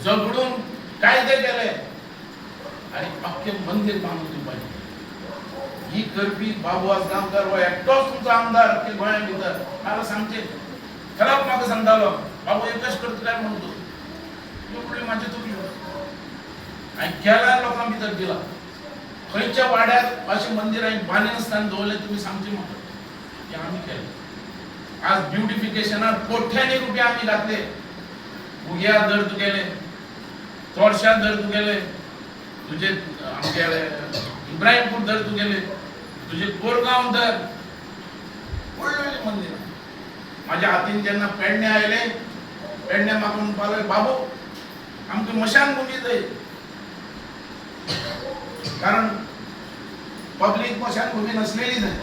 झगडून कायदे केले आणि अख्खे मंदिर बांधून पाहिजे. ही करपी बाबू आसगांवकर व एकटोच तुमचा आमदार अख्खे गोंया भितर मला सांगचे खराब म्हाका सांगतालो बाबू एकच करता काय म्हणतो एवढी माझी तुकी आणि केला लोकां भितर दिला. खंयच्या वाड्यात अशी मंदिर हांवें बांदिनासतना नसताना दवरले तुम्ही सांगचे म्हाका की आम्ही केले. आज ब्युटिफिकेशनार कोट्यांनी रुपया आम्ही घातले. उग्या दर तुगेले तोरशा दर तुगेले तुझे आमचे इब्राहिमपूर दर तुगेले तुझे कोरगांव दर व्हडले मंदिर. माझ्या हातीन जेन्ना पेडणे आयले पेडणे म्हाका म्हणपाक बाबू आमकां मशानभूमी जाय कारण पब्लीक मशानभूमी नसलेली जाय.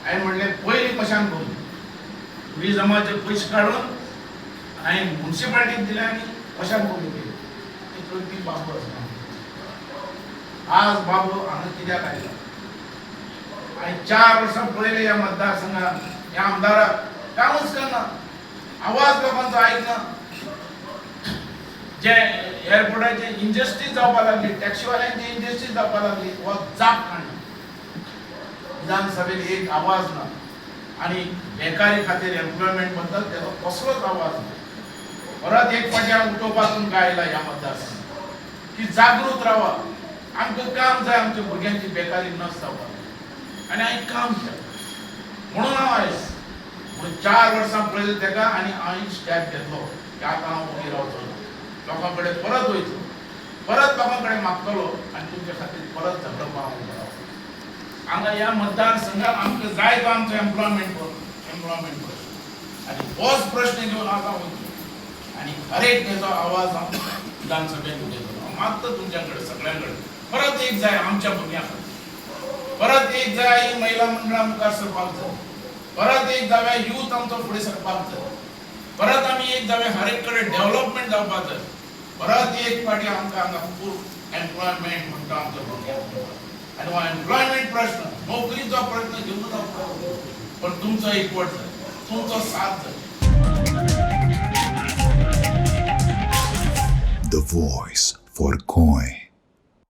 हांवें म्हणलें पयली मशानभूमी टुरिजमाचे पयशे काडून हांवें म्युन्सिपाल्टीक दिले आनी मशानभूमी केली. ती बाबू आसा आज बाबू हांगा कित्याक आयला. हांवें 4 वर्सां पयले ह्या मतदारसंघात ह्या आमदाराक कामूच करना आवाज लोकांचो आयकना. जे एअरपोर्टाचे इंडस्ट्रीज जावपाक लागली टॅक्सीवाल्यांची इंडस्ट्रीज जावपाक लागली हो जाप काडना. विधानसभेत एक आवाज ना आणि बेकारी खातीर एम्प्लॉयमेंट बद्दल त्याचो कसलोच आवाज ना. परत एक फाटी हांव उठोवपासून गायला ह्या मतदारसंघात की जागृत रावा आमकां काम जाय आमच्या भुरग्यांची बेकारी नस जावपाक आनी हांवें काम केलें म्हणून हांव आयज म्हणून 4 वर्सां पयलीं तेका आनी हांवें स्टॅप घेतलो की आतां हांव उबी रावचो लोकां कडेन परत वयचो परत लोकां कडेन मागतलो आनी तुमच्या खातीर परत झगडपाक हांव उबो रावतलो. हांगा ह्या मतदारसंघात आमकां जाय तो आमचो एम्प्लॉयमेंट करूं आनी होच प्रश्न घेवन आतां वयतलो आनी हर एक तेचो आवाज हांव विधानसभेत उडयतलो. हांव मागता तुमच्या कडेन सगळ्यां कडेन परत एक जाय आमच्या भुरग्यां खातीर परत एक जाय ही महिला मंडळां मुखार सरपाक जाय परत एक जाय यूथ आमचो फुडें सरपाक जाय परत आमी एक जाय हर एक कडेन डेव्हलपमेंट जावपाक जाय परत एक फाटी आमकां हांगा फूल एम्प्लॉयमेंट म्हणटा आमच्या भुरग्यांक आनी हो एम्प्लॉयमेंट प्रश्न नोकरीचो प्रश्न घेवन जावपाक पण तुमचो एकवट जाय तुमचो साथ जाय. The voice for Goy.